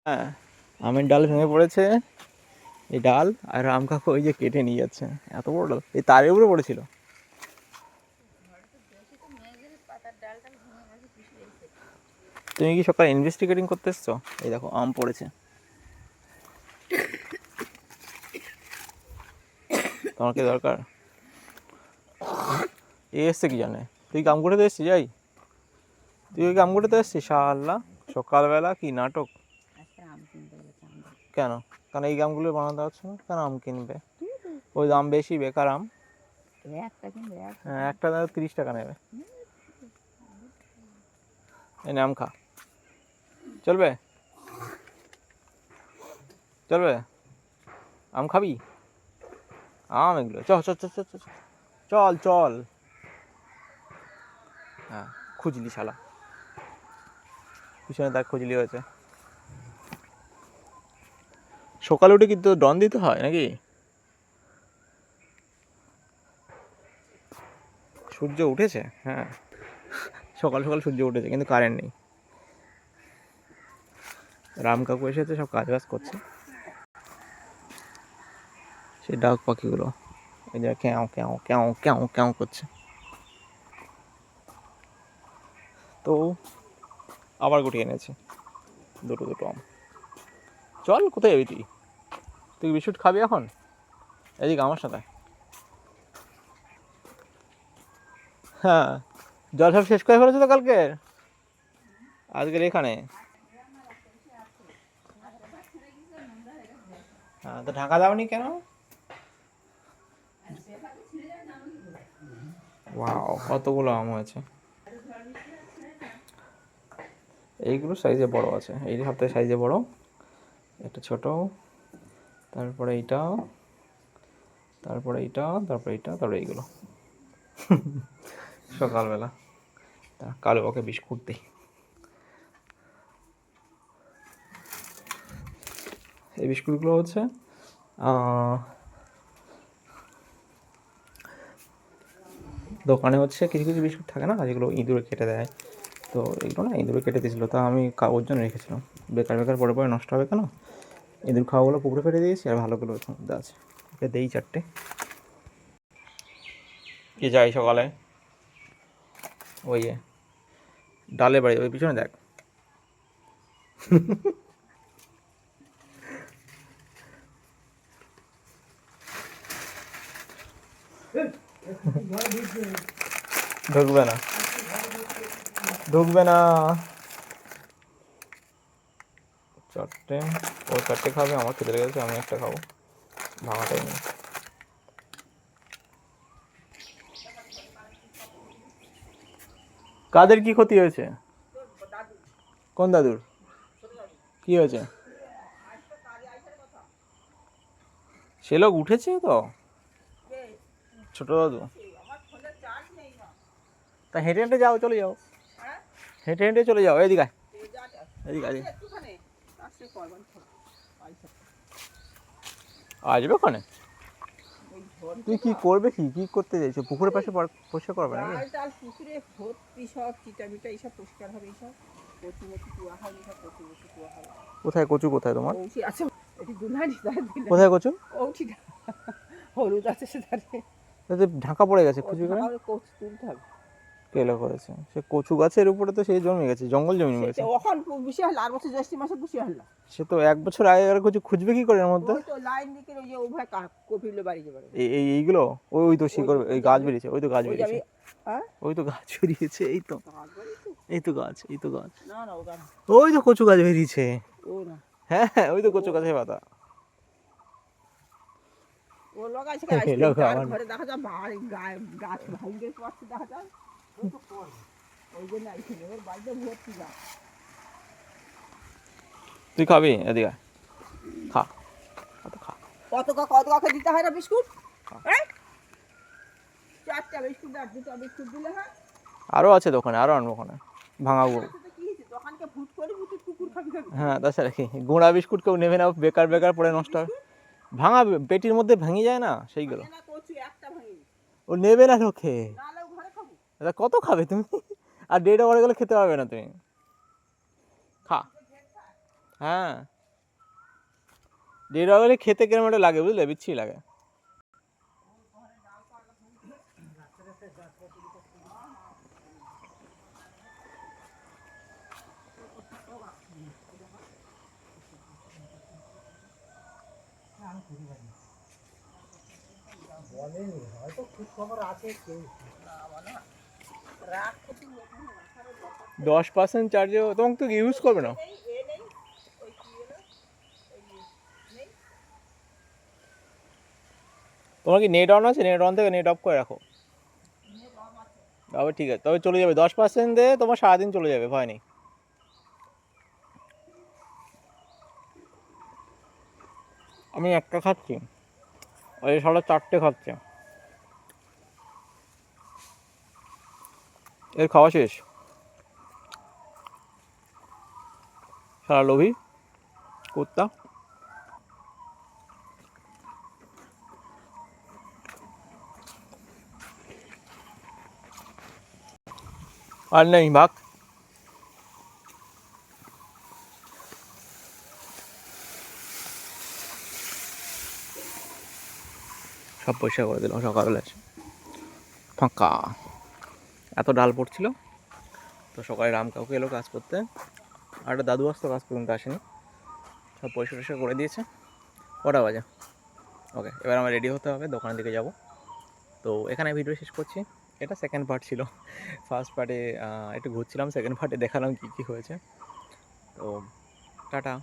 হ্যাঁ, আমের ডাল ভেঙে পড়েছে। এই ডাল আর আম কাকু ওই যে কেটে নিয়ে যাচ্ছে। এত বড় ডাল এই তারের উপরে পড়েছিল। তুমি কি সকালে ইনভেস্টিগেটিং করতে এসছো? এই দেখো আম পড়েছে। তোমার কি দরকার? এ এসছে কি জানে? তুই কাম করতে এসছিস? যাই, তুই ওই কাম করতে এসছিস? শালা সকালবেলা কি নাটক! কেন? কারণ এই আমগুলো বানাতে পারছো না কেন? আম কিনবে, ওই দাম বেশি, বেকার আম। হ্যাঁ, একটা 30 টাকা নেবে। এই আম খা, চলবে? চলবে? আম খাবি? আম এগুলো চল চল চল চল চল চল। হ্যাঁ, খুঁজলি শালা, পিছনে দেখ খুঁজলি হয়েছে। সকালে উঠে কিন্তু ডন দিতে হয় নাকি? সূর্য উঠেছে, হ্যাঁ সকাল সকাল সূর্য উঠেছে, কিন্তু কারেন্ট নেই। রাম কাকু এসেছে, সব কাজ বাজ করছে। সেই ডাক পাখিগুলো এই যে ক্যাও ক্যাও ক্যাও ক্যাও ক্যাও করছে। তো আবার গুটিয়ে এনেছে দুটো দুটো আম। চল, কোথায় যাবি তুই? তুই বিস্কুট খাবি এখন? এদিকে আমার সাথে। হ্যাঁ, জল সব শেষ করে ফেলেছো তো কালকের? আজকের এখানে হ্যাঁ, তো ঢাকা দাওনি কেন? ওয়াও, কতগুলো আম হয়েছে। এইগুলো সাইজে বড় আছে, এই সপ্তাহে সাইজে বড়, একটা ছোট, তারপরে এইটা, তারপরে এইটা, তারপরে এইটা, তারপরে এইগুলো। সকালবেলা কালো ওকে বিস্কুট দিই। এই বিস্কুটগুলো হচ্ছে দোকানে হচ্ছে কিছু কিছু বিস্কুট থাকে না যেগুলো ইঁদুরে কেটে দেয়, তো এগুলো না ইঁদুরে কেটে দিয়েছিলো, তা আমি ওর জন্য রেখেছিলাম। বেকার বেকার পরে পরে নষ্ট হবে কেন, ইঁদুর খাওয়াগুলো পুকুরে ফেলে দিয়েছি, আর ভালোগুলো ওর মধ্যে আছে, ওকে দেই চারটে। কি চাই সকালে? ওই ডালে বাড়ি, ওই পিছনে দেখ। ঢুকবে না, ঢুকবে না। চারটে, ও চারটে খাবে, আমার খেতে লেগেছে, আমি একটা খাবো, ভাঙাটাই নেই। কাদের কি ক্ষতি হয়েছে? কোন দাদুর কি হয়েছে? সে লোক উঠেছে তো, ছোট দাদু। তা হেঁটে হেঁটে যাও, চলে যাও, হেঁটে হেঁটে চলে যাও। এদিকে এদিকে আসবে ওখানে। তুই কি করবে, কি কি করতে চাইছো? পুকুরের পাশে পরিষ্কার করবে নাকি? পুকুরে ভর্তি সব চিটামিটা এইসব পরিষ্কার হবে, এইসব কচু মচু কুয়া হয়, এইসব কচু মচু কুয়া হবে। কোথায় কচু? কোথায় তোমার আছে? এটি দুলহানি কোথায় কচু? ওঠিটা হলুদ আছে সেটারে ঢাকা পড়ে গেছে খুঁজে করে। কচু তুলতে হবে। কেলো করেছে সে কচু গাছের উপরে, তো সেই জন্মে গেছে, জঙ্গল জমি গেছে। ওখান বেশি হল, আর বছর জ্যৈষ্ঠ মাসে বেশি হল। সে তো 1 বছর আগে আর কিছু খুঁজবে কি করে এর মধ্যে? ওই তো লাইন দিকে ওই যে উভয় কপিলে বাড়ি যাবে। এইগুলো ওই তো শিকড়, এই গাছ বেরিয়েছে, ওই তো গাছ বেরিয়েছে, ওই তো গাছ বেরিয়েছে, এই তো, এই তো গাছ, এই তো গাছ, না না ওই তো কচু গাছ বেরিয়েছে। ও না, হ্যাঁ হ্যাঁ, ওই তো কচু গাছের পাতা। ও লাগাইছে ঘরে দেখা যায় বাড়ি গাছ ভাঙে পড়ছে, দেখা যায় ওই জন্য আইছিল ওর বাড়িতে ভর্তি গাছ। তুই খাবি? এদিকে খা, খা। কত কাকে দিতে হয় না বিস্কুট? চারটা বিস্কুট আর দুটো বিস্কুট দিলে হয়। আরও আছে দোকানে, আরও আনবো ওখানে ভাঙা গুঁড়ো। দোকানকে ভুট করে ভুট কুকুর খাবি। হ্যাঁ, তাছাড়া কি গুঁড়া বিস্কুট কেউ নেবে না, বেকার বেকার পড়ে নষ্ট হয়। ভাঙা পেটির মধ্যে ভেঙে যায় না সেইগুলো, ও নেবে না লোকে। কত খাবে তুমি? আর 1.5 ওভার গেলে খেতে পারবে না তুমি। খা। হ্যাঁ, দেড় হলে খেতে কেমন একটা লাগে বুঝলে, বিচ্ছি লাগে। বলেনি হয়তো খুব খবর আছে কেউ। 10% চার্জে তোমাকে তো ইউজ করবে না। তোমার কি নেট অন আছে? নেট অন থেকে নেট অফ করে রাখো। তবে ঠিক আছে, তবে চলে যাবে 10% দিয়ে তোমার সারাদিন চলে যাবে, ভয় নেই। আমি একটা খাচ্ছি, ওই সালা 4টে খাচ্ছে। এর খাওয়া শেষ। সারা লোভী কুত্তা। আর নেই, ভাগ। সব পরিষ্কার করে দিলাম সকালবেলা এসে, ফাঁকা। এত ডাল পড়ছিল, তো সকালে রাম কাউকে এলো কাজ করতে, আর একটা দাদু আসতো, কাজ পর্যন্ত আসেনি, সব পরিষ্কার টরিষ্কার করে দিয়েছে। কটা বাজে? ওকে, এবার আমার রেডি হতে হবে, দোকানের দিকে যাব। তো এখানে ভিডিও শেষ করছি। এটা সেকেন্ড পার্ট ছিল। ফার্স্ট পার্টে একটু ঘুরছিলাম, সেকেন্ড পার্টে দেখালাম কী কী হয়েছে। তো টাটা।